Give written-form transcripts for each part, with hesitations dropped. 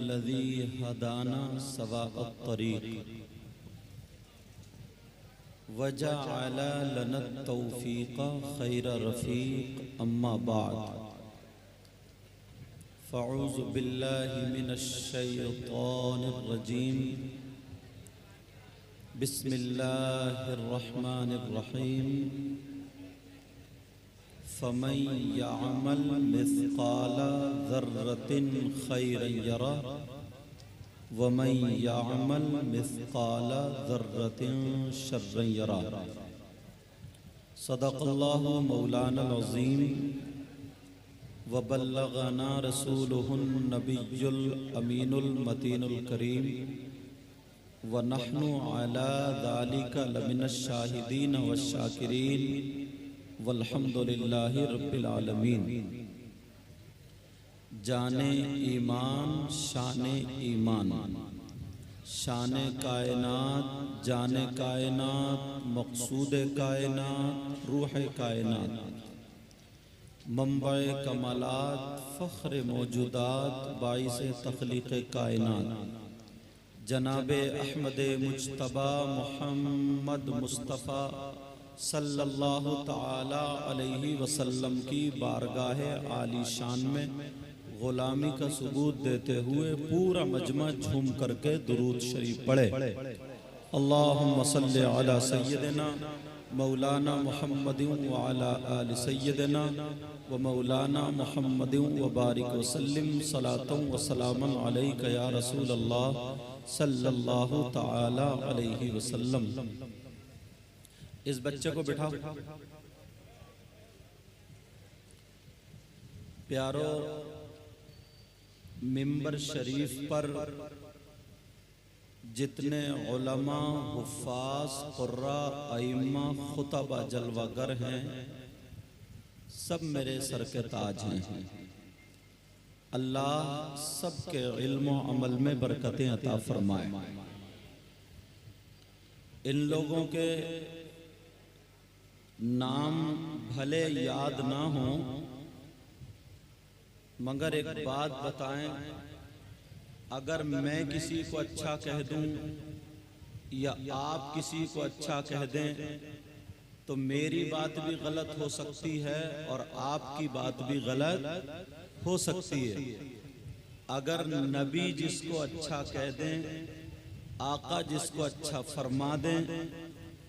अल्लज़ी हदाना सवाअत तरीक़ वजअल लना तौफ़ीक़ खैर रफ़ीक़ अम्मा बाद फ़अऊज़ु बिल्लाहि मिनश शैतानिर रजीम बिस्मिल्लाहिर रहमानिर रहीम फ़मन यअमल मिस्क़ाल ज़र्रतिन खैरन यरा वमन यअमल मिस्क़ाल ज़र्रतिन शर्रन यरा। सदक़ल्लाहु मौलाना अज़ीम व बल्लगना रसूलुहुन नबियुल अमीनुल मतीनुल करीम व नहनु अला ज़ालिका लमिनश शाहिदीन वश्शाकिरीन वल्हम्दुलिल्लाहि रब्बिल आलमीन। जाने ईमान शाने ईमान, शाने कायनात, जाने कायनात, मक़सूद कायनात, रूह कायनात, मंबए कमालात, फ़ख्र मौजूदात, बाइसे तख़लीक़ कायनात, जनाबे अहमद मुज्तबा मुहम्मद मुस्तफ़ा सल्लल्लाहु ताला अलैहि वसल्लम की बारगाह आली शान में ग़ुलामी का सबूत देते हुए पूरा मजमा झूम करके दुरूद शरीफ पढ़े। अल्लाहुम्मा सल्लि अला सय्यदिना मौलाना मुहम्मदिन व अला आलि सय्यदिना व मौलाना मुहम्मदिन व बारिक व सल्लिम सलातन व सलामन अलैका या रसूल अल्लाह सल्लल्लाहु ताला अलैहि वसल्लम। इस बच्चे को बिठाओ। प्यारो, मिंबर शरीफ पर जितने उलमा, हुफ़ाज़, क़ुर्रा, अइम्मा, खुतबा, जलवागर हैं, सब मेरे सर के ताज हैं। अल्लाह सबके इल्म व अमल में बरकतें अता फरमाए। इन लोगों के नाम भले याद ना हो, मगर एक बात बताएं, अगर मैं किसी को अच्छा कह दूं या आप किसी को अच्छा कह दें तो मेरी बात भी गलत हो सकती है और आपकी बात भी गलत हो सकती है। अगर नबी जिसको अच्छा कह दें, आका जिसको अच्छा फरमा दें,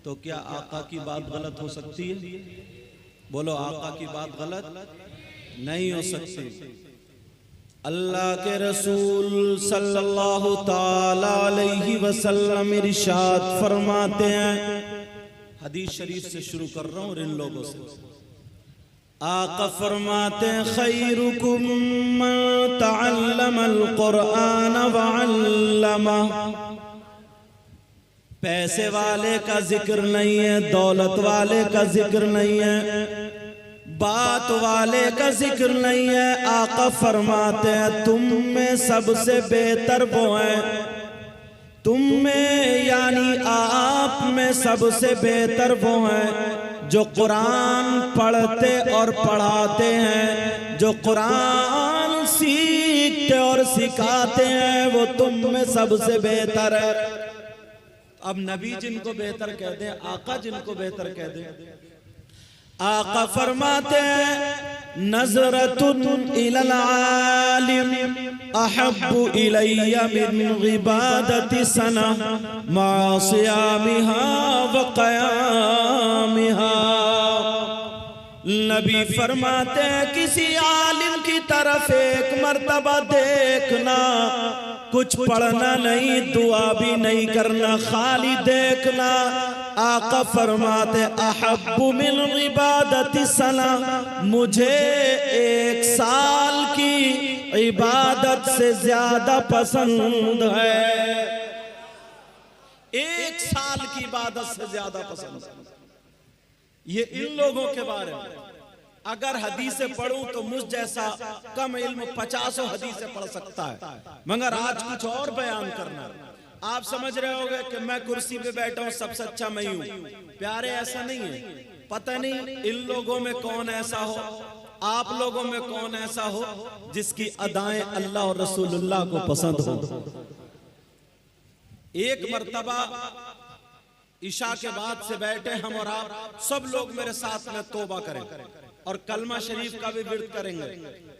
तो क्या आका की बात गलत हो सकती है? बोलो, आका की बात गलत नहीं हो सकती। अल्लाह के रसूल सल्लल्लाहु ताला अलैहि वसल्लम इरशाद फरमाते हैं, हदीस शरीफ से शुरू कर रहा हूं और इन लोगों से। आका फरमाते हैं, खैरुकुम मन तअल्लमल कुरआन व अल्लमा। पैसे वाले का जिक्र नहीं है, दौलत वाले का जिक्र नहीं है, बात वाले का जिक्र नहीं है। आका फरमाते हैं, तुम में सबसे बेहतर वो हैं, तुम में यानी आप में सबसे बेहतर वो हैं जो कुरान पढ़ते और पढ़ाते हैं, जो कुरान सीखते और सिखाते हैं, वो तुम में सबसे बेहतर है। अब नबी जिनको बेहतर कह दे, आका जिनको बेहतर कह दे, आका फरमाते हैं, नज़रतुन इलल आलिम अहब्बु इलैया मिन इबादति सना मा सियामिहा व क़यामिहा। नबी फरमाते हैं, किसी आलिम की तरफ एक मर्तबा देखना, कुछ पढ़ना नहीं, दुआ भी नहीं करना, खाली देखना। आका फरमाते, अहब्बु मिन इबादति सना, मुझे एक साल की इबादत से ज्यादा पसंद है। एक साल की इबादत से ज्यादा पसंद है। ये इन लोगों के बारे में अगर हदीसें पढ़ूं तो मुझ जैसा कम इल्म 50 हदीसें पढ़ सकता है, मगर आज कुछ और बयान करना है। आप समझ रहे होंगे कि मैं कुर्सी पे बैठा हूं, सबसे अच्छा मैं हूं। प्यारे, ऐसा नहीं है। पता नहीं इन लोगों में कौन ऐसा हो आप लोगों में कौन ऐसा हो जिसकी अदाएं अल्लाह और रसूलुल्लाह को पसंद हो। एक मर्तबा ईशा के बाद से बैठे हम और आप सब लोग मेरे साथ में तौबा करें और कलमा शरीफ का भी विर्द करेंगे।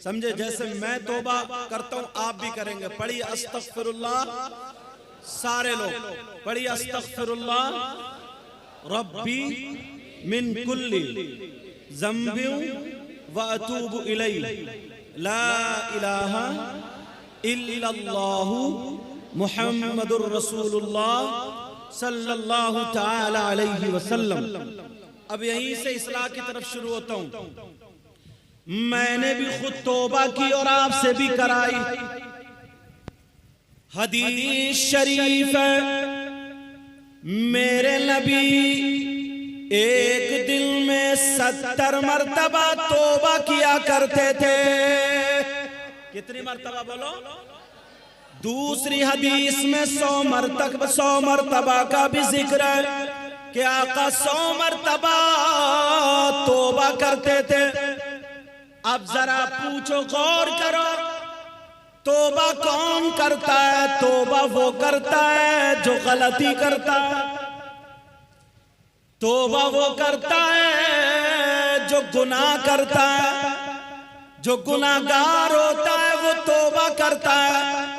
समझे, जैसे मैं तौबा करता हूं आप भी करेंगे। पढ़िए अस्तगफिरुल्लाह, सारे लोग पढ़िए अस्तगफिरुल्लाह रब्बी मिन कुल्ली ज़ंबिन व अतूबु इलैहि ला इलाहा इल्लल्लाहु मुहम्मदुर रसूलुल्लाह सल्लल्लाहु ताला अलैहि वसल्लम। अब यहीं से इस्लाह की तरफ शुरू होता हूं। मैंने भी खुद तौबा की और आपसे भी कराई। हदीस शरीफ है, मेरे नबी एक दिन में 70 मर्तबा तौबा किया करते थे। कितनी मर्तबा बोलो? दूसरी हदीस में 100 मर्तबा का भी जिक्र है कि आका 100 मर्तबा तौबा करते थे। अब जरा पूछो, गौर करो, तौबा कौन करता है? तौबा वो करता है जो गलती करता है। तौबा वो करता है जो गुनाह करता है। जो गुनाहगार होता है वो तौबा करता है।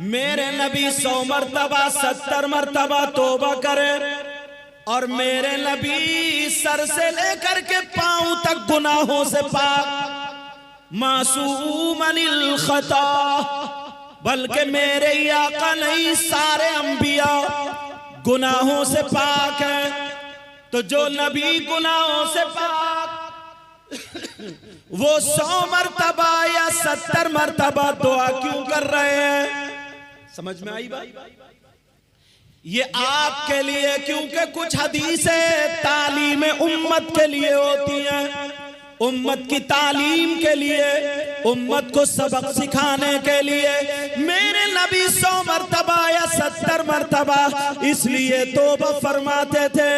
मेरे नबी 100 मर्तबा 70 मर्तबा तौबा करे और मेरे नबी सर से लेकर के पांव तक गुनाहों से पाक, मासूम अनिल खता। बल्कि मेरे ही आका नहीं, सारे अंबिया गुनाहों से पाक है। तो जो नबी गुनाहों से पाक वो 100 मर्तबा या 70 मर्तबा दुआ क्यों कर रहे हैं? समझ में आई बात? ये आपके लिए, क्योंकि कुछ हदीसें तालीम उम्मत के लिए होती हैं, उम्मत की तालीम के लिए, उम्मत को सबक सिखाने के लिए। मेरे नबी 100 मर्तबा या 70 मर्तबा इसलिए तौबा फरमाते थे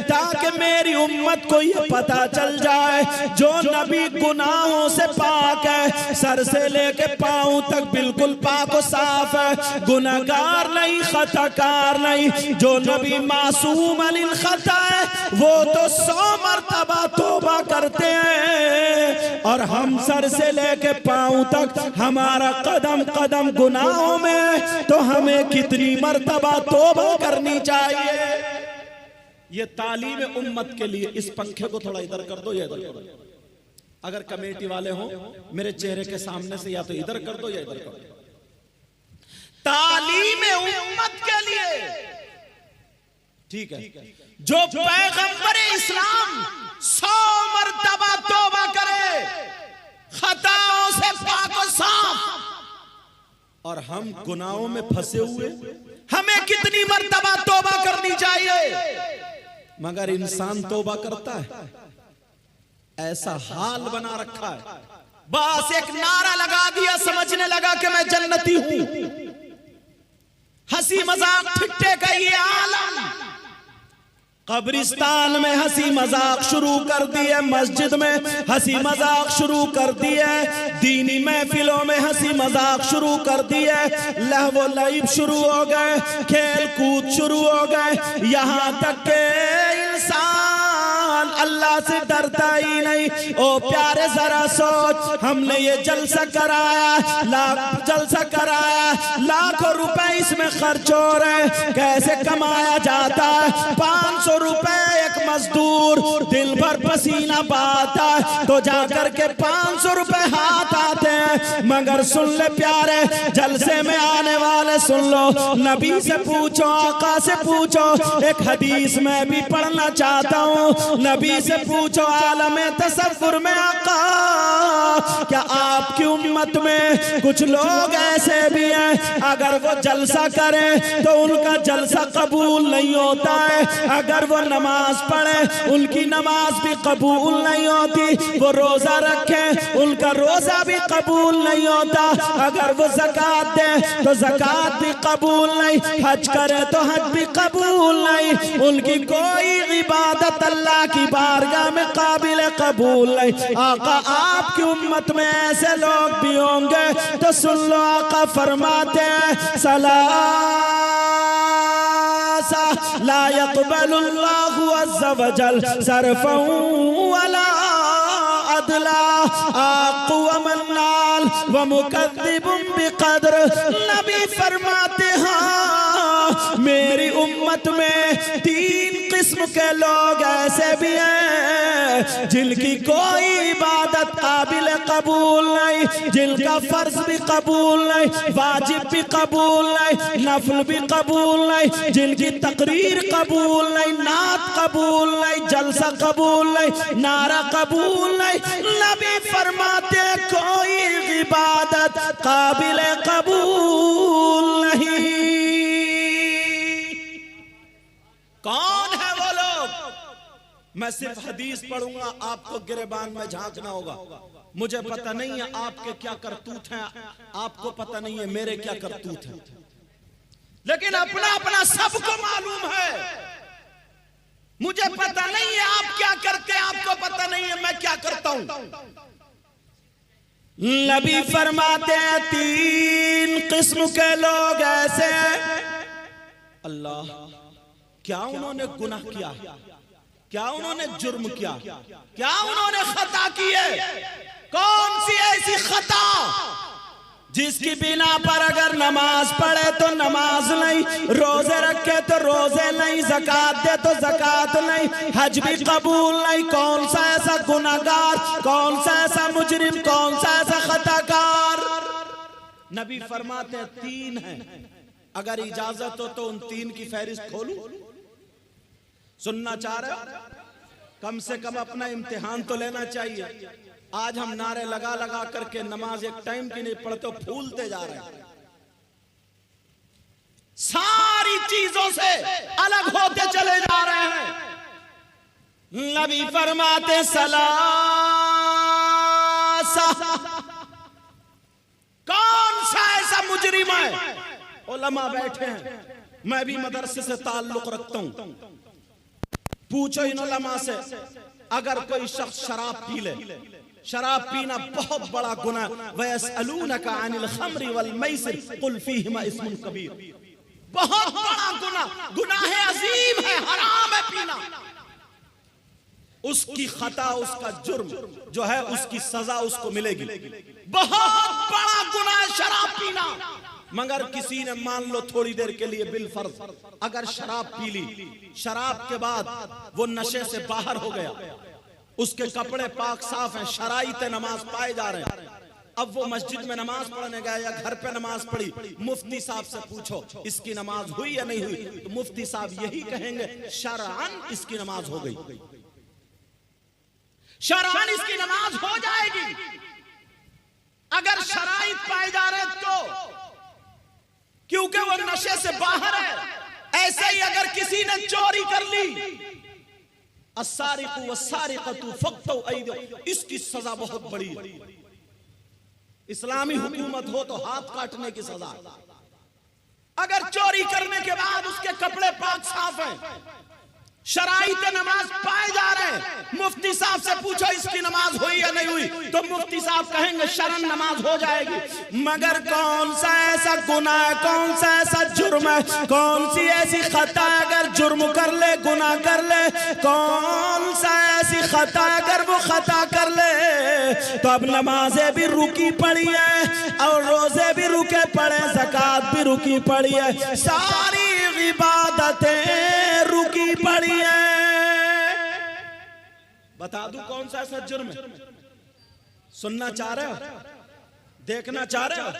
ताकि मेरी उम्मत को ये पता चल जाए जो नबी गुनाहों से पाक है, सर से लेके पांव तक बिल्कुल पाक और साफ है, गुनाहगार नहीं, खताकार नहीं। जो नबी मासूम अनिल खता है वो तो 100 मर्तबा तौबा करते हैं और हम सर से लेके पांव तक हमारा कदम कदम गुनाहों में, तो हमें कितनी मर्तबा तौबा करनी चाहिए। ये तालीम उम्मत के लिए। इस पंखे को थोड़ा इधर कर दो या इधर कर दो। अगर कमेटी वाले हो मेरे चेहरे के सामने से या तो इधर कर दो या इधर कर दो। तालीम उम्मत के लिए, ठीक है। जो पैगंबर इस्लाम 100 मर्तबा तौबा करे, खताओं से पाक और साफ, और हम गुनाहों में फंसे हुए, हमें कितनी मर्तबा तौबा करनी चाहिए? मगर इंसान तौबा करता है? ऐसा हाल बना रखा है, बस एक नारा लगा दिया, समझने लगा कि मैं जन्नती हूं। हंसी मजाक ठिट्टे का ये आलम, कब्रिस्तान में हंसी मजाक शुरू कर दी है, मस्जिद में हंसी मजाक शुरू कर दी है, दीनी महफिलों में हंसी मजाक शुरू कर दी है, लहव लईब शुरू हो गए, खेल कूद शुरू हो गए, यहां तक के इंसान अल्लाह से डरता ही नहीं। ओ प्यारे जरा सोच, हमने ये जलसा कराया, लाखों रुपए इसमें खर्च हो रहे, कैसे कमाया जाता है? 500 रुपए एक मजदूर दिन भर पसीना बहाता है तो जाकर के 500 रुपए हाथ आते हैं। मगर सुन ले प्यारे, जलसे में आने वाले सुन लो, नबी से पूछो, आका से पूछो, एक हदीस में भी पढ़ना चाहता हूँ। नबी से पूछो, आलम तसव्वुर में आका, क्या आपकी उम्मत में कुछ लोग ऐसे भी हैं अगर वो जलसा करें तो उनका जलसा कबूल नहीं होता है। अगर वो नमाज पढ़े उनकी नमाज भी कबूल नहीं होती। वो रोजा रखे उनका रोजा भी कबूल नहीं होता। अगर वो ज़कात दे तो ज़कात भी कबूल नहीं। हज करे तो हज भी कबूल नहीं। उनकी कोई इबादत अल्लाह की बारगाह में काबिल कबूल नहीं। आका आपकी उम्मत में ऐसे लोग भी होंगे तो सुन लो, आका फरमाते हैं सलासा ला यक़बलुल्लाहु अज़्ज़ा वजल सरफ़न वला अदला आक़ुवमन नाल व मुकद्दिबुन बिक़द्र। नबी फरमाते हैं मेरी उम्मत में 3 किस्म के लोग ऐसे भी हैं जिनकी कोई इबादत काबिल कबूल नहीं, जिनका फर्ज भी कबूल नहीं, वाजिब भी कबूल नहीं, नफल भी कबूल नहीं, जिनकी तकरीर कबूल नहीं, नात कबूल नहीं, जलसा कबूल नहीं, नारा कबूल नहीं। नबी फरमाते कोई इबादत काबिल कबूल नहीं। कौन है वो लोग? मैं सिर्फ हदीस पढ़ूंगा, आपको गिरेबान में झांकना होगा। मुझे पता नहीं है आपके क्या करतूत हैं, आपको पता नहीं है मेरे क्या करतूत हैं, लेकिन अपना अपना सबको मालूम है। मुझे पता नहीं है आप क्या करते हैं, आपको पता नहीं है मैं क्या करता हूं। नबी फरमाते हैं 3 किस्म के लोग ऐसे। अल्लाह, क्या उन्होंने गुनाह किया? क्या उन्होंने जुर्म किया? क्या उन्होंने खता की है? कौन सी ऐसी खता जिसकी बिना पर अगर नमाज पढ़े तो नमाज नहीं, रोजे रखे तो रोजे नहीं, ज़कात दे तो ज़कात नहीं, हज भी कबूल नहीं? कौन सा ऐसा गुनाहगार, कौन सा ऐसा मुजरिम, कौन सा ऐसा खताकार? नबी फरमाते 3 हैं। अगर इजाजत हो तो उन 3 की फहरिस्त खोलूं? सुनना चाह रहे हो? कम से कम अपना इम्तिहान तो लेना चाहिए। आज हम नारे लगा लगा करके नमाज एक टाइम की नहीं पढ़ते, फूलते जा रहे हैं, सारी चीजों से अलग होते चले जा रहे हैं। नबी फरमाते सलासा, कौन सा ऐसा मुजरिम है? उलमा बैठे हैं, मैं भी मदरसे से ताल्लुक रखता हूं। पूछो इन उलमा से, अगर कोई शख्स शराब पी ले, शराब पीना बहुत बड़ा गुनाह, वयसअलूनका अनिल खम्रि वल मैसिर कुल फीहिमा इस्मुन कबीर, बहुत बड़ा गुनाह, गुनाह अजीम है, हराम है पीना। उसकी खता, उसका जुर्म जो है उसकी सजा उसको मिलेगी। बहुत बड़ा गुनाह शराब पीना। मगर किसी ने मान लो थोड़ी देर के लिए बिलफर्ज अगर शराब पी ली, शराब के बाद वो नशे से बाहर हो गया, उसके कपड़े पाक साफ हैं, शराइत नमाज पाए जा रहे हैं, अब वो मस्जिद में नमाज पढ़ने गया या घर पे नमाज पढ़ी, मुफ्ती साहब से पूछो इसकी नमाज हुई या नहीं हुई, तो मुफ्ती साहब यही कहेंगे शरअन इसकी नमाज हो गई, शरअन इसकी नमाज हो जाएगी। अगर शराइत पाए जा रहे तो, क्योंकि वो नशे से बाहर है। ऐसे ही अगर किसी ने चोरी कर ली, अस्सारिकु वस्सारिकतु फक्तु ऐदियहुम, इसकी सजा बहुत बड़ी है। इस्लामी हुकूमत हो तो हाथ काटने की सजा। अगर चोरी करने के बाद उसके कपड़े पाक साफ हैं, शराइत नमाज पाए जा रहे हैं, मुफ्ती साहब से पूछो इसकी नमाज हुई या नहीं हुई, तो मुफ्ती साहब कहेंगे शरन नमाज हो जाएगी। मगर कौन सा ऐसा गुनाह है, कौन सा ऐसा जुर्म है, कौन सी ऐसी खता अगर जुर्म कर ले, गुनाह कर ले, कौन सा ऐसी खता अगर वो खता कर ले, तो अब नमाजें भी रुकी पड़ी है और रोजे भी रुके पड़े, ज़कात भी रुकी पड़ी है, सारी इबादतें रुकी पड़ी है। बता दूं कौन सा ऐसा जुर्म है? सुनना चाह रहे हो, देखना चाह रहे हो?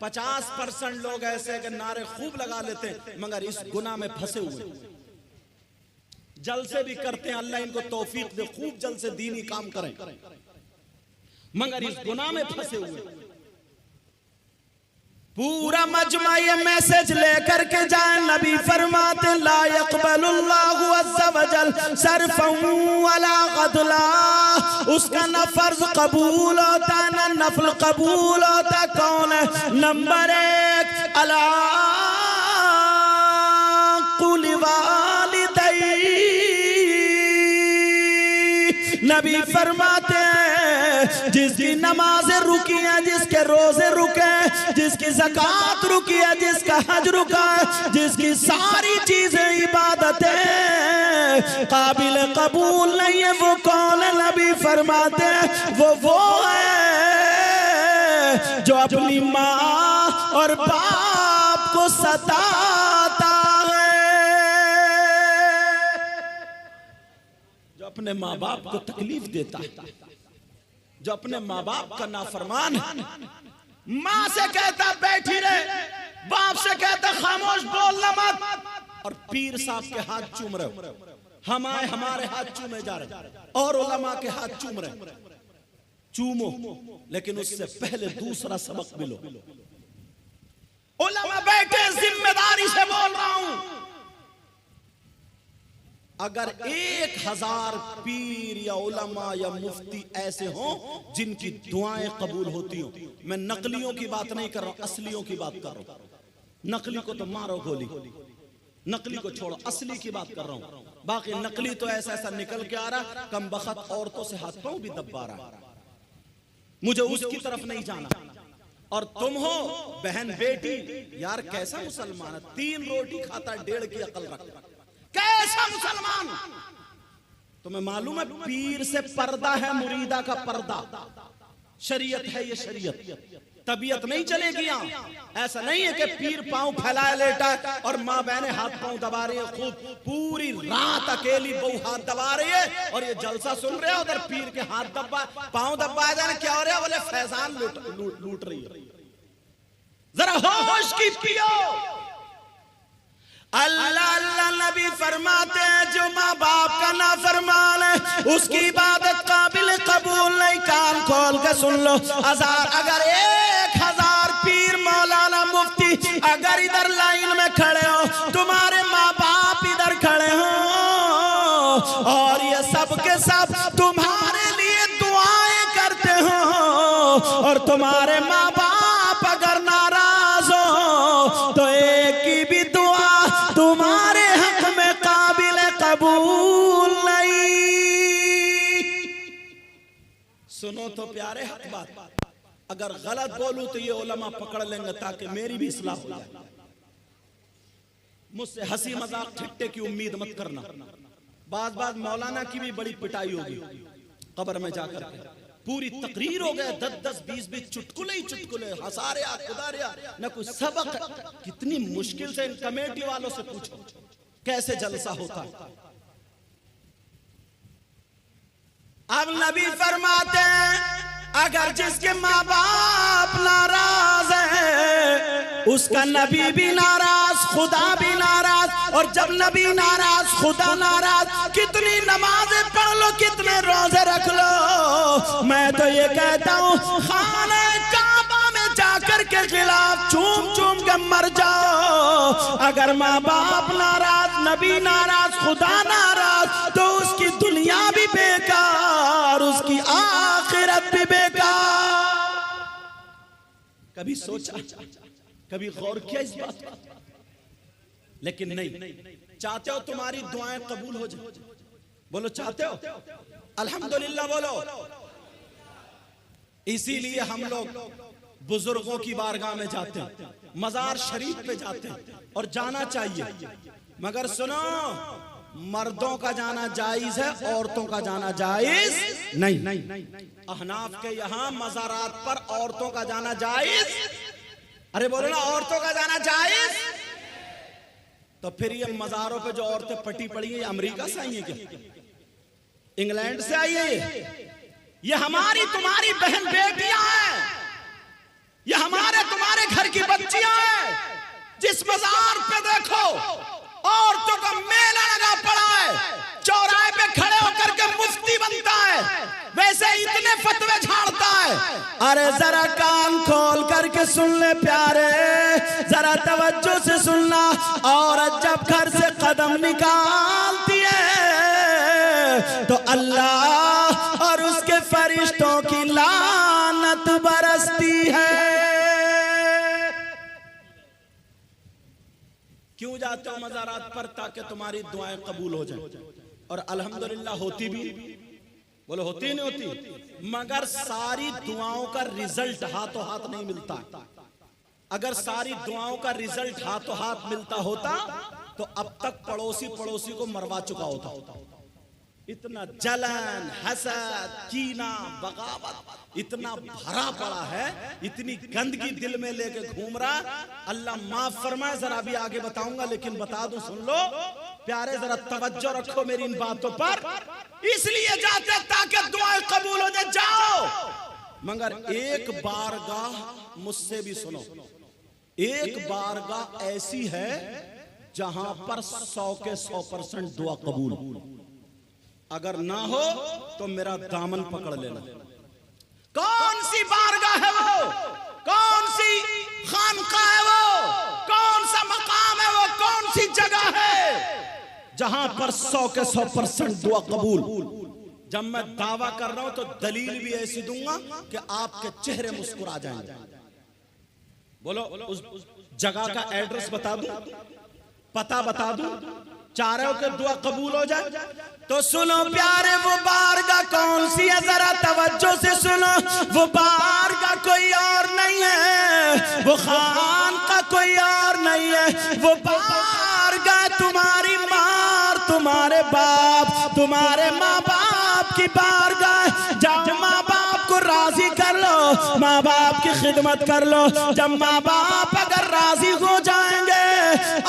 50% लोग ऐसे कि नारे खूब लगा लेते हैं मगर इस गुनाह में फंसे हुए, जलसे भी करते हैं, अल्लाह इनको तौफीक दे, खूब जल से दीनी काम करें, मगर इस गुनाह में फंसे हुए। पूरा मजमा ये मैसेज लेकर के जाए। नबी फरमाते ला यक़बलुल्लाहु अज़्ज़ा वजल सर्फ़न वला ग़दला। उसका न फर्ज कबूल होता न नफल कबूल होता। कौन है? नंबर 1 अला कुल वालिदै। नबी फरमाते हैं जिसकी नमाज़ें रुकी हैं, जिसके रोजे रुके, जिसकी ज़कात रुकी है, जिसका हज रुका है, जिसकी सारी चीजें इबादतें काबिल कबूल नहीं है, वो कौन है? नबी फरमाते हैं वो है जो अपनी माँ और बाप को सताता है, जो अपने माँ बाप को तकलीफ देता है, जो अपने माँ बाप का नाफरमान है। माँ से कहता बैठी रहे, बाप से कहता खामोश बोलना मत, और पीर साहब के हाथ चूम रहे हो, हमारे हाथ चूमे जा रहे, और उलमा के हाथ चूम रहे। चूमो, लेकिन उससे पहले दूसरा सबक मिलो। उलमा बैठे, जिम्मेदारी से बोल रहा हूं। अगर 1000 पीर या उलमा या मुफ्ती ऐसे हों जिनकी दुआएं कबूल होती हो, मैं नकलियों की बात नहीं कर रहा हूं, असलियों की बात कर रहा हूं। नकली को तो मारो गोली, नकली को छोड़ो, असली की बात कर रहा हूं। बाकी नकली तो ऐसा ऐसा निकल के आ रहा, कम बखत औरतों से हाथ पांव भी दबा रहा। मुझे उसकी तरफ नहीं जाना। और तुम हो बहन बेटी, यार कैसा मुसलमान है, 3 रोटी खाता 1.5 की अकल रख, कैसा मुसलमान। तुम्हें मालूम है पीर से पर्दा है, मुरीदा का पर्दा, शरीयत है ये शरीयत। तबीयत नहीं चलेगी यहाँ। ऐसा नहीं है कि पीर पांव फैलाए लेटा है और माँ बहनें हाथ पांव दबा रही है, खुद पूरी रात अकेली बहू हाथ दबा रही है और ये जलसा सुन रहे हैं, उधर पीर के हाथ दबा पांव दबाए जा रहे। क्या हो रहा है? बोले फैजान लूट रही है। जरा होश की पियो। अल्लाह अल्लाह नबी फरमाते हैं जो माँ बाप का नाफरमान है उसकी इबादत काबिल कबूल नहीं। कान खोल के सुन लो। अगर 1000 पीर मौलाना मुफ्ती अगर इधर लाइन में खड़े हो, तुम्हारे माँ बाप इधर खड़े हो और ये सब के सब तुम्हारे लिए दुआएं करते हो, और तुम्हारे माँ बाप अगर नाराज हो तो एक की भी दुआ तुम्हारे हक में काबिल कबूल नहीं। सुनो तो प्यारे हक बात, अगर गलत बोलूं तो ये उलमा पकड़ लेंगे ताकि मेरी भी इस्लाह हो जाए। मुझसे हंसी मजाक ठट्टे की उम्मीद मत करना। बात मौलाना की भी बड़ी पिटाई होगी कब्र में जाकर, पूरी तकरीर हो गए, 10-10, 20-20 चुटकुले ही चुटकुले, हंसारे खुदारे न कुछ सबक। कितनी मुश्किल से इन कमेटी वालों से पूछो कैसे जलसा होता है। अब नबी फरमाते हैं अगर जिसके माँ बाप नाराज है उसका नबी भी नाराज, खुदा भी नाराज, और जब नबी नाराज खुदा नाराज, कितनी नमाजें पढ़ लो, कितने रोजे रख लो, मैं तो ये कहता हूँ खाने काबा में जाकर के खिलाफ चूम चूम के मर जाओ। अगर माँ बाप नाराज, नबी नाराज, खुदा नाराज, तो उसकी दुनिया भी बेकार, उसकी आखिरत भी बेकार। कभी सोचा, कभी गौर किया इस बात पर? लेकिन नहीं। चाहते हो तुम्हारी दुआएं कबूल हो जाए? बोलो चाहते हो? अल्हम्दुलिल्लाह बोलो। इसीलिए हम लोग बुजुर्गों की बारगाह में जाते हैं, मजार शरीफ पे जाते हैं, और जाना चाहिए। मगर सुनो, मर्दों का जाना जायज है, औरतों का जाना जायज नहीं। अहनाफ के यहाँ मज़ारात पर औरतों का जाना जायज। अरे बोलो ना, औरतों का जाना जायज। तो फिर ये मज़ारों पे जो औरतें पटी पड़ी है, अमेरिका से आई है क्या? इंग्लैंड से आई है? ये हमारी तुम्हारी बहन बेटियां हैं, ये हमारे तुम्हारे घर की बच्चियां हैं। जिस मज़ार पे देखो औरतों का मेला लगा पड़ा है, चौराहे पे खड़े होकर के मुफ्ती बनता है, वैसे इतने फतवे झाड़ता है, अरे जरा कान खोल करके सुन ले प्यारे, जरा तवज्जो से सुनना। औरत जब घर से कदम निकालती है तो अल्लाह और उसके फरिश्तों की लानत बरसती है। क्यों जाते हो मज़ारात पर? ताकि तुम्हारी दुआएं कबूल हो जाएं। और अल्हम्दुलिल्लाह होती भी, बोलो होती नहीं होती, मगर सारी दुआओं का रिजल्ट हाथों हाथ नहीं मिलता। अगर सारी दुआओं का रिजल्ट हाथों हाथ मिलता होता तो अब तक पड़ोसी पड़ोसी को मरवा चुका होता। इतना जलन, हसद, कीना, बगावत इतना भरा पड़ा है, इतनी गंदगी दिल में लेके घूम रहा। अल्लाह माफ फरमाए। जरा भी आगे बताऊंगा, लेकिन बता दूं, सुन लो प्यारे, जरा तवज्जो रखो मेरी इन बातों पर। इसलिए जाते ताकि दुआएं कबूल हो जाए। जाओ, मगर एक बारगाह मुझसे भी सुनो, एक बारगाह ऐसी है जहां पर 100 के 100% दुआ कबूल। अगर ना हो तो मेरा दामन पकड़ लेना। कौन सी बारगाह है वो? कौन सी खानकाह है वो? कौन सा मकाम है वो? कौन सी जगह है जहां पर 100 के 100% दुआ कबूल? जब मैं दावा कर रहा हूं तो दलील भी ऐसी दूंगा कि आपके चेहरे मुस्कुरा जाएंगे। बोलो, उस जगह का एड्रेस बता दूं, पता बता दूं, चाह रहे हो कि दुआ कबूल हो जाए? तो सुनो प्यारे, वो बारगाह कौन सी है? जरा तवज्जो से सुनो। वो बारगाह कोई और नहीं है, वो खान का कोई और नहीं है। वो बारगाह तुम्हारी माँ, तुम्हारे बाप, तुम्हारे माँ बाप की बारगाह। जाओ माँ बाप को राजी कर लो, माँ बाप की खिदमत कर लो। जब माँ बाप अगर राजी हो जाएंगे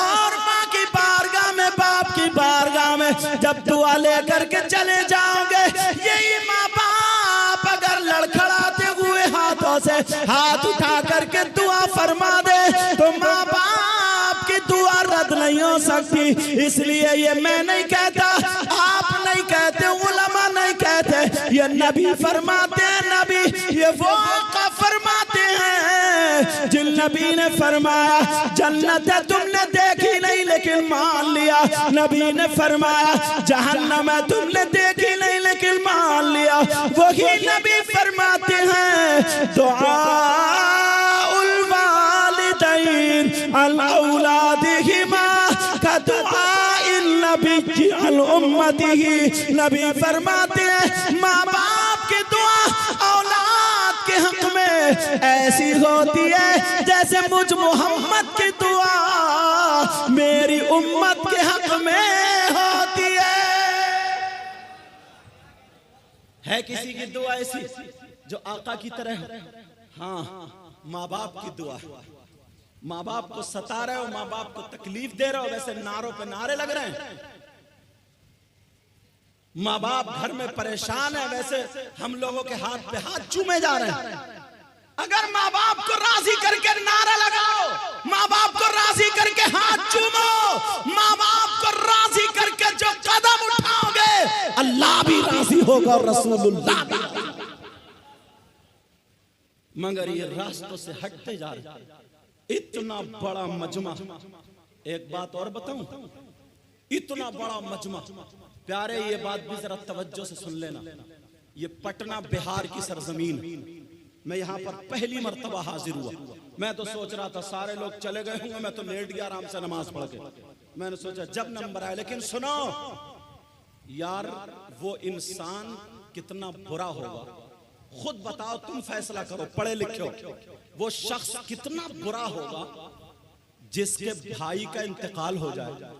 और माँ की बारगाह में, बाप की बारगाह में जब दुआ लेकर के चले जाओगे, यही माँ बाप अगर लड़खड़ाते हुए हाथों से हाथ उठा करके दुआ फरमा दे तो माँ बाप की दुआ रद्द नहीं हो सकती। इसलिए ये मैं नहीं कहता, आप नहीं कहते, उलमा नहीं कहते, ये नबी फरमाते हैं। नबी ये वो का फरमाते हैं जिन नबी ने फरमाया जन्नत है तुमने देखी नहीं लेकिन मान लिया। नबी ने फरमाया जहन्नम है तुमने देखी नहीं लेकिन मान लिया। वही नबी फरमाते हैं दुआउल वालिदैन अल औलादिहिमा का दुआइन नबी अल उम्मतिही। नबी फरमाते हैं माँ बाप की दुआ औलाद के हक में ऐसी होती है जैसे मुझ मोहम्मद की दुआ मेरी उम्मत के हक में होती है किसी की दुआ ऐसी जो आका की तरह? हाँ, माँ बाप की दुआ। माँ बाप को सता रहे हो, माँ बाप को तकलीफ दे रहे हो, वैसे नारों पे नारे लग रहे हैं। माँ बाप घर में परेशान है, वैसे हम लोगों के हाथ पे हाथ चूमे जा रहे हैं। अगर माँ बाप को राजी करके नारा लगाओ, माँ बाप को राजी करके हाथ चूमो, माँ बाप को राजी करके जो कदम उठाओगे अल्लाह भी राजी होगा और रसूलुल्लाह भी। मगर ये रास्तों से हटते जा रहे। इतना बड़ा मजमा, एक बात और बताऊं, इतना बड़ा मजमा प्यारे, ये बात भी जरा तवज्जो से सुन लेना। ये पटना बिहार की सरजमीन, मैं यहाँ पर पहली मर्तबा हाजिर हुआ। मैं तो सोच रहा था सारे लोग चले गए होंगे, मैं तो लेट गया आराम से नमाज पढ़ के। मैंने सोचा जब नंबर आया, लेकिन सुनो यार, वो इंसान कितना बुरा होगा, खुद बताओ, तुम फैसला करो, पढ़े लिखे हो। वो शख्स कितना बुरा होगा जिसके भाई का इंतकाल हो जाए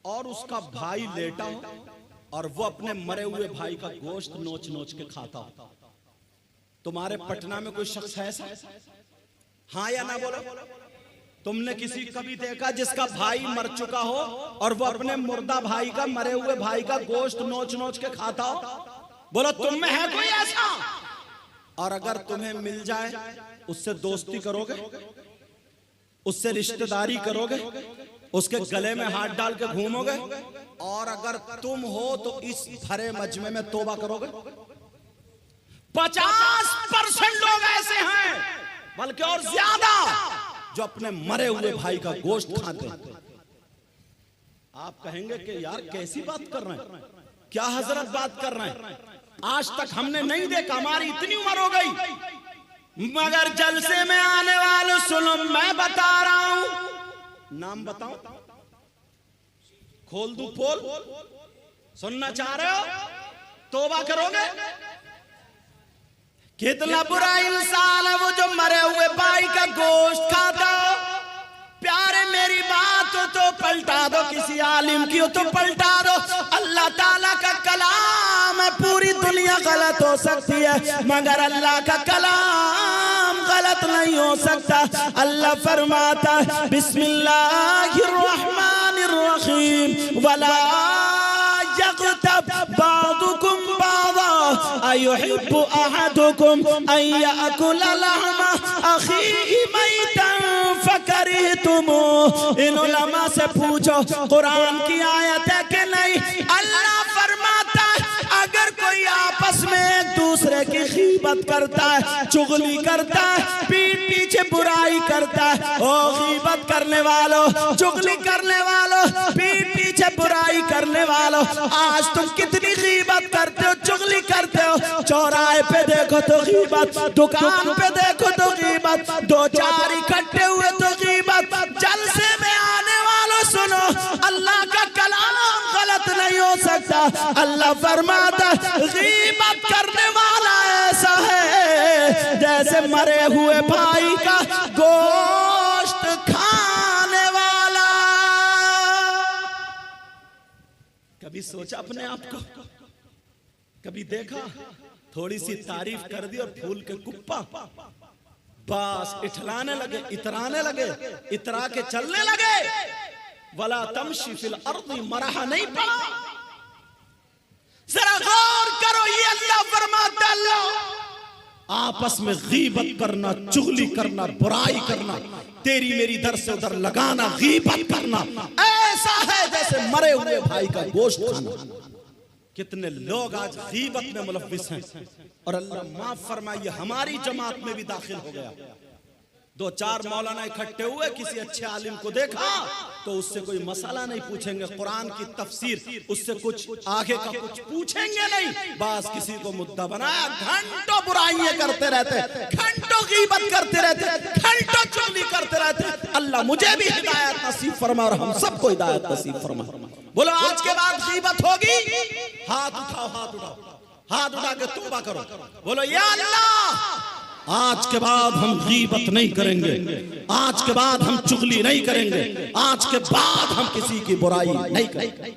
और उसका भाई लेटा हो और वो अपने मरे हुए भाई का गोश्त नोच नोच के खाता हो। तुम्हारे पटना में कोई शख्स है ऐसा? हाँ या ना बोलो। तुमने किसी कभी देखा जिसका भाई मर चुका हो और वो अपने मुर्दा भाई का, मरे हुए भाई का गोश्त नोच नोच के खाता हो? बोलो तुम में है कोई ऐसा? और अगर तुम्हें मिल जाए, उससे दोस्ती करोगे, उससे रिश्तेदारी करोगे, उसके गले में हाथ डाल के घूमोगे? और अगर तुम हो तो इस भरे मजमे में तौबा करोगे? 50% लोग ऐसे हैं, बल्कि और ज्यादा, जो अपने मरे हुए भाई का गोश्त खाते हैं। आप कहेंगे कि यार कैसी बात कर रहे हैं, क्या हजरत बात कर रहे हैं, आज तक हमने नहीं देखा, हमारी इतनी उम्र हो गई। मगर जलसे में आने वालों सुनो, मैं बता रहा हूं, नाम बताऊं, खोल दूं पोल, सुनना चाह रहे हो, तौबा करोगे? कितना बुरा इंसान है वो जो मरे हुए भाई का गोश्त खाता। प्यारे मेरी बात हो तो पलटा दो, किसी आलिम की हो तो पलटा दो। अल्लाह ताला का कलाम है, पूरी दुनिया गलत हो सकती है मगर अल्लाह का कलाम गलत नहीं हो सकता। अल्लाह फरमाता है बिस्मिल्लाहिर रहमानिर रहीम, वला यग़तब बादुकुम बादा अयुहिब्बु अहदुकुम अन याकुला लहमा अखीहि मैतन फकरिहतुमूह। इन उलमा से पूछो कुरान की आयत है कि नहीं। अल्लाह फरमाता है अगर कोई आपस में एक दूसरे की गीबत करता है, चुगली करता है, पीठ पीछे बुराई करता है, ओ गीबत करने वालों, चुगली करने वालों, पीठ पीछे बुराई करने वालों, आज तुम कितनी गीबत करते हो, चुगली करते हो। चौराहे पे देखो तो गीबत, दुकान पे देखो तो गीबत, दो चार इकट्ठे हुए तो गीबत। जलसे में आने वालों सुनो, अल्लाह का कलाम गलत नहीं हो सकता। अल्लाह फरमाता गीबत करने वाला ऐसा है जैसे मरे हुए भाई का गोश्त खाने वाला। कभी सोचा अपने आप को, कभी देखा, थोड़ी सी तारीफ कर दी और फूल के कुप्पा, बस इठलाने लगे, इतराने लगे, इतरा के चलने लगे। वला तमशी फिल अर्दी मरहा नहीं पड़ा। जरा गौर करो, ये अल्लाह फरमाता, अल्लाह आपस में गीबत करना, चुगली करना, बुराई करना, तेरी मेरी दर से उधर लगाना, गीबत करना, ऐसा है जैसे मरे हुए भाई का गोश्त खाना। कितने लोग आज गीबत में मुलव्विस हैं, और अल्लाह माफ फरमाइए हमारी जमात में भी दाखिल हो गया। दो चार मौलाना इकट्ठे हुए, किसी अच्छे आलिम को देखा तो उससे कोई मसला नहीं पूछेंगे, कुरान की तफसीर उससे कुछ आगे का कुछ पूछेंगे नहीं, बस किसी को मुद्दा बनाया, घंटों बुराइयां करते रहते, घंटों गीबत करते रहते, घंटों चुगली करते रहते। अल्लाह मुझे भी हिदायत नसीब फरमा और हम सबको हिदायत नसीब फरमा। बोलो आज के बाद गीबत होगी, हाथ उठाओ, हाथ उठाओ, हाथ उठा के तौबा करो, बोलो या अल्लाह आज के बाद हम गीबत नहीं करेंगे, आज के बाद हम चुगली नहीं करेंगे, आज के बाद हम किसी की बुराई नहीं करेंगे।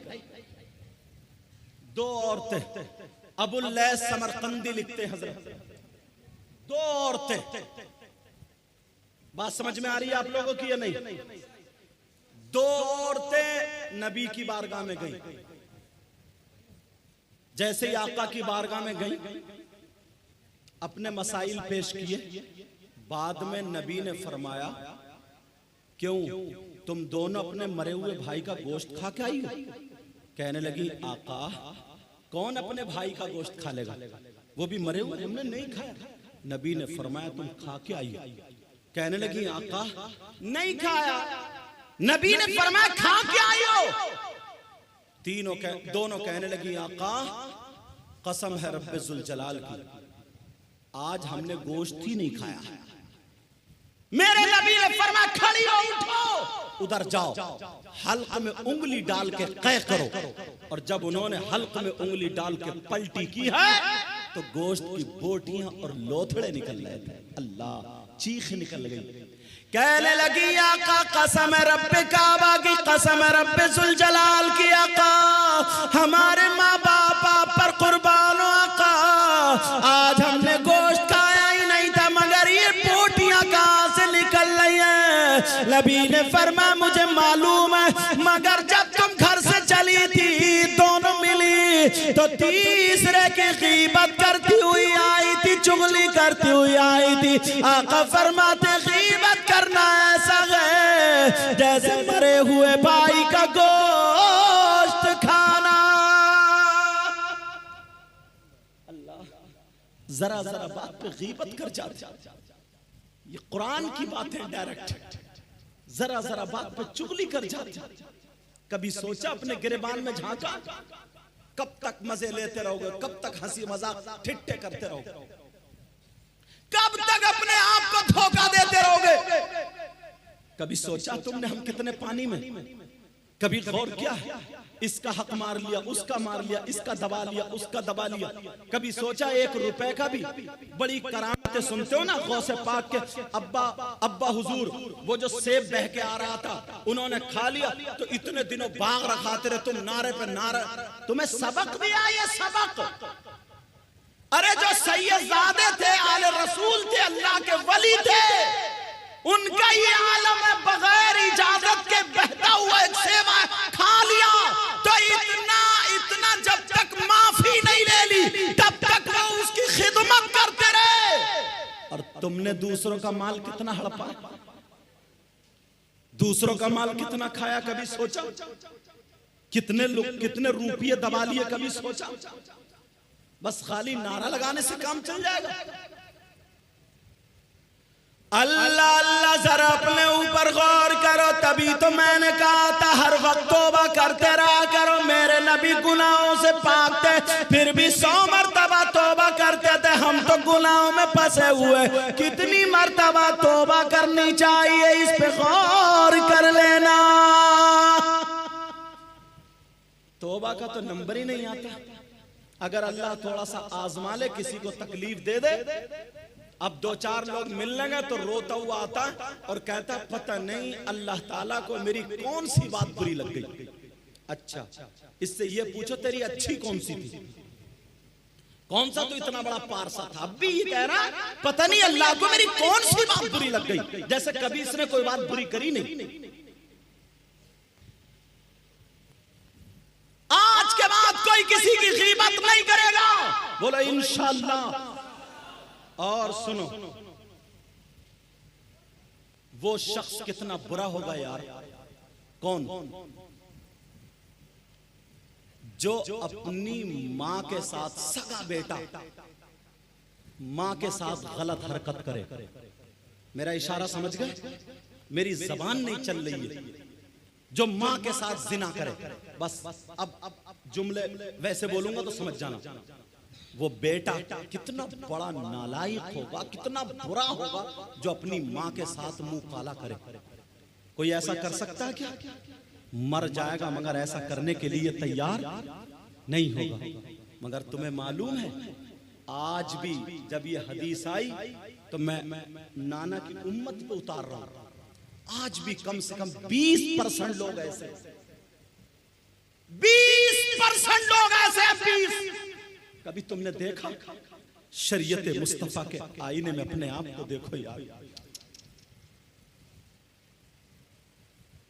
दो औरतें, अबुल लैस समरकंदी लिखते हैं हजरत, दो औरतें, बात समझ में आ रही है आप लोगों की या नहीं? दो औरतें नबी की बारगाह में गई, जैसे ही आका की बारगाह में गई, अपने मसाइल पेश किए, बाद में नबी ने फरमाया क्यों तुम दोनों अपने मरे हुए भाई का गोश्त खा के आई हो? कहने लगी आका कौन अपने भाई का गोश्त खा लेगा, वो भी मरे हुए, हमने नहीं खाया। नबी ने फरमाया तुम खा के आई हो। कहने लगी आका नहीं खाया। नबी ने फरमाया खा के आई हो। दोनों कहने लगी आका कसम है रब्बे जुल जलाल की, आज हमने गोश्त ही नहीं खाया। मेरे नबी ने फरमाया खड़ी हो, उठो, उधर जाओ, हल्क में उंगली डाल के कै करो। और जब उन्होंने हल्क में उंगली डाल के पलटी की है तो गोश्त की बोटियां और लोथड़े निकल रहे थे। अल्लाह, चीख निकल गई। कहने लगी आका कसम रब्बे काबा की, कसम रब्बे जुल जलाल की, आका हमारे माँ बाप पर कुर्बान हो आका, आज हमने गोश्त खाया ही नहीं था मगर ये बोटियां कहां से निकल रही हैं। नबी ने फरमाया मुझे मालूम है, मगर जब तुम घर से चली थी दोनों मिली तो तीसरे की गीबत करती हुई आई थी, चुगली करती हुई आई थी। आका फरमाते गीबत करना ऐसा है जैसे मरे हुए भाई का गोश्त खाना। जरा जरा बात पे गीबत कर जाते। ये कुरान की बात है डायरेक्ट। जरा जरा बात पे चुगली कर जाते। कभी सोचा अपने गिरेबान में झांका, कब तक मजे लेते रहोगे, कब तक हंसी मजाक ठिट्ठे करते रहोगे, कब तक अपने आप को धोखा देते रहोगे? कभी सोचा तुमने हम कितने पानी में? कभी गौर किया है? इसका हक मार लिया, उसका मार लिया, इसका दबा लिया, उसका दबा लिया। कभी सोचा 1 रुपए का भी? बड़ी करामतें सुनते हो ना गौसे पाक के। अब्बा हुजूर वो जो सेब बह के आ रहा था, उन्होंने खा लिया तो इतने दिनों बाग रखाते रहे, तुम नारे पे नारे। तुम्हें सबक दिया ये सबक? अरे जो सैयदजादे थे, आले रसूल थे, अल्लाह के वली थे, उनका ये आलम है, बगैर इजाजत के बहता हुआ एक सेब खा लिया तो इतना जब तक माफी नहीं ले ली तब तक वो उसकी खिदमत करते रहे। और तुमने दूसरों का माल कितना हड़पा, दूसरों का माल कितना खाया? कभी सोचा? कितने रुपये दबा लिए? कभी सोचा? बस खाली नारा लगाने से काम चल जाएगा? अल्लाह अल्लाह जरा अपने ऊपर गौर करो। तभी तो मैंने कहा था हर वक्त तौबा करते रहा करो। मेरे नबी गुनाहों से पाक थे, फिर भी 100 मरतबा तौबा करते थे। हम तो गुनाहों में फंसे हुए, कितनी मरतबा तौबा करनी चाहिए, इस पे गौर कर लेना। तौबा का तो नंबर ही नहीं आता। अगर अल्लाह थोड़ा सा आजमा ले, किसी को तकलीफ दे दे, अब 2-4 लोग मिल लेंगे तो रोता हुआ आता और कहता पता नहीं अल्लाह ताला को मेरी कौन सी बात बुरी लग गई। अच्छा, इससे ये पूछो तेरी अच्छी कौन सी थी? कौन सा तो इतना बड़ा पारसा था, अब भी ये कह रहा पता नहीं अल्लाह को मेरी कौन सी बात बुरी लग गई, जैसे कभी इसने कोई बात बुरी करी नहीं। आज के बाद कोई किसी की गीबत नहीं करेगा, बोलो इंशाअल्लाह। और सुनो, वो शख्स कितना बुरा होगा यार। कौन? जो अपनी मां के साथ, सगा बेटा मां के साथ गलत हरकत करे। मेरा इशारा समझ गए? मेरी जबान नहीं चल रही है। जो मां के साथ जिना करे, बस अब जुमले वैसे बोलूंगा तो समझ जाना। वो बेटा कितना बड़ा नालायक होगा, कितना बुरा होगा जो अपनी मां के साथ मुंह काला करे। कोई ऐसा कर सकता है क्या? मर जाएगा मगर ऐसा करने के लिए तैयार नहीं होगा। मगर तुम्हें मालूम है आज भी जब ये हदीस आई तो मैं नाना की उम्मत पे उतार रहा हूं। आज भी कम से कम 20% लोग ऐसे, 20% लोग ऐसे, 20। कभी तुमने देखा? शरीयत मुस्तफा के आईने में अपने आप को देखो यार।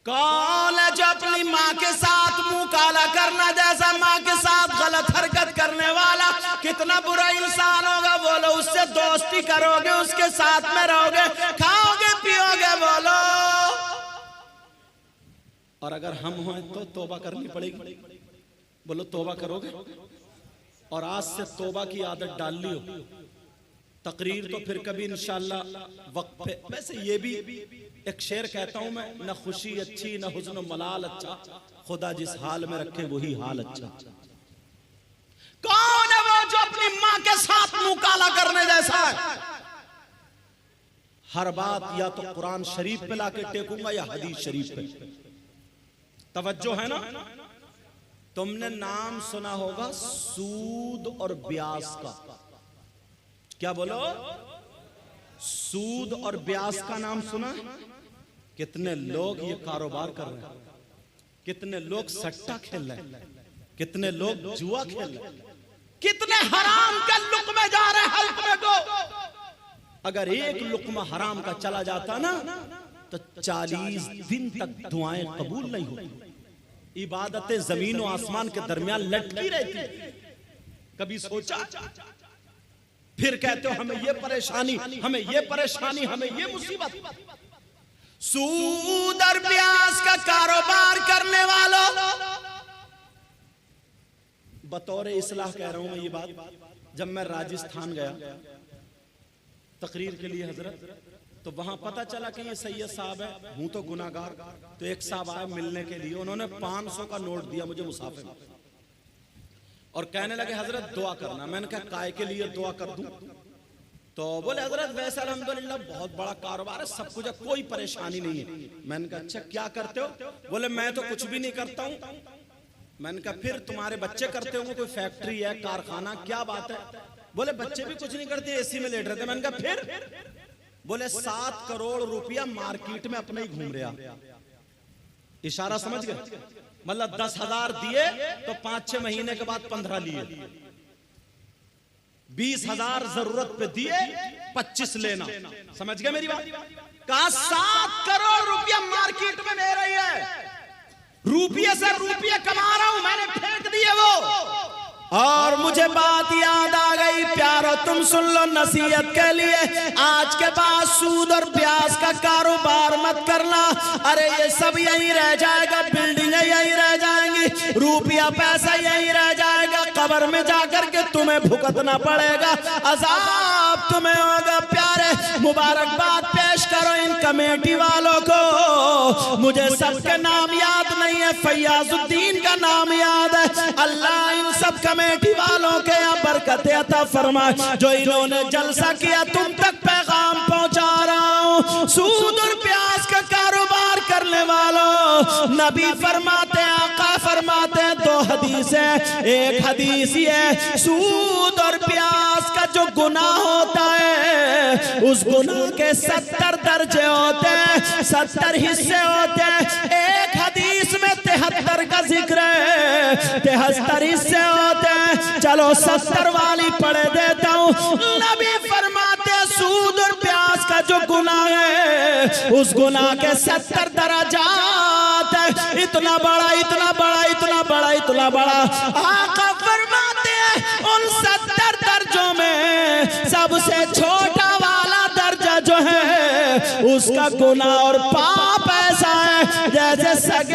कौन है जो अपनी माँ के साथ मुंह काला करना, जैसा माँ के साथ गलत हरकत करने वाला कितना बुरा इंसान होगा? बोलो, उससे दोस्ती करोगे, उसके साथ में रहोगे, खाओगे पियोगे, बोलो। और अगर हम हों तो तौबा करनी पड़ेगी। बोलो तौबा करोगे? और आज से तौबा की आदत डाल लियो। तकरीर तो फिर कभी इंशाअल्लाह वक्त पे। वैसे ये भी एक शेर कहता हूं मैं, न खुशी अच्छी न हुज़्न मलाल अच्छा, खुदा जिस हाल में रखे वही हाल अच्छा। कौन है वो जो अपनी मां के साथ मुंह काला करने जैसा है? हर बात या तो कुरान शरीफ पे लाके टेकूंगा या हदीस शरीफ पे। तवज्जो है ना? तुमने नाम सुना होगा सूद और ब्याज का। क्या बोलो? सूद और ब्याज का नाम सुना? कितने लोग ये कारोबार कर रहे हैं, कितने लोग सट्टा खेल रहे हैं, कितने लोग जुआ खेल रहे हैं, कितने हराम के लुक़मे जा रहे हैं हल्के को। अगर एक लुक़मा हराम का चला जाता ना तो 40 दिन तक दुआएं कबूल नहीं होती। इबादतें जमीन और आसमान के दरमियान लटकी रहती। कभी सोचा? फिर कहते हो हमें ये परेशानी, हमें ये परेशानी, हमें ये मुसीबत। सूद और ब्याज का कारोबार करने वालों, बतौर इस्लाह कह रहा हूं मैं ये बात। जब मैं राजस्थान गया तकरीर के लिए हजरत, तो वहां पता चला कि ये सैयद साहब है, हूं तो गुनाहगार। तो एक साहब आए मिलने के लिए, उन्होंने 500 का नोट दिया मुझे मुसाफिर में, और कहने लगे हजरत दुआ करना। मैंने कहा काय के लिए दुआ कर दूं? तो बोले हजरत वैसे अल्हम्दुलिल्लाह बहुत बड़ा कारोबार है, सब कुछ है, कोई परेशानी नहीं है। मैंने कहा अच्छा क्या करते हो? बोले मैं तो कुछ भी नहीं करता हूं। मैंने कहा फिर तुम्हारे बच्चे करते होंगे, कोई फैक्ट्री है, कारखाना, क्या बात है? बोले बच्चे भी कुछ नहीं करते, एसी में लेट रहे थे। मैंने कहा फिर? बोले 7 करोड़ रुपया मार्केट में अपने ही घूम रहा। इशारा समझ गए? मतलब 10,000 दिए तो 5-6 महीने के बाद 15 लिए, 20,000 जरूरत पे दिए, 25 लेना। समझ गए मेरी बात? कहा 7 करोड़ रुपया मार्केट में ले रही है, रुपये से रुपये कमा रहा हूं, मैंने फेंक दिए वो। और मुझे बात याद आ गई, प्यारो तुम सुन लो नसीहत के लिए, आज के बाद सूद और ब्याज का कारोबार मत करना। अरे ये सब यहीं रह जाएगा, बिल्डिंगें यहीं रह जाएंगी, रुपया पैसा यहीं रह जाएगा, कब्र में जाकर के तुम्हें भुगतना पड़ेगा, अजाब तुम्हें होगा। प्यारे मुबारकबाद पेश करो इन कमेटी वालों को। मुझे सबके नाम याद नहीं है, फैयाजुद्दीन का नाम याद है। अल्लाह इन सब कमेटी वालों के यहाँ बरकत अता फरमाए। जो इन्होंने जलसा किया तुम तक पैगाम पहुंचा रहा हूँ। सूद और प्याज का कारोबार करने वालों, नबी फरमाते, आका फरमाते, 2 हदीस है। एक हदीस है सूद और प्याज का जो गुनाह होता है, उस गुनाह के 70 दर्जे होते हैं, 70 हिस्से होते हैं। एक हदीस में 73 का जिक्र है, 73 हिस्से होते हैं। चलो 70 वाली पढ़े देता हूँ। नबी फरमाते सूद और प्याज का जो गुनाह है, उस गुनाह के 70 दर्जात है। इतना बड़ा, इतना बड़ा, इतना बड़ा, इतना बड़ा। आका फरमाते हैं उन 70 दर्जों में सबसे छोटा वाला दर्जा जो है, उसका गुनाह और पाप ऐसा है जैसे सगे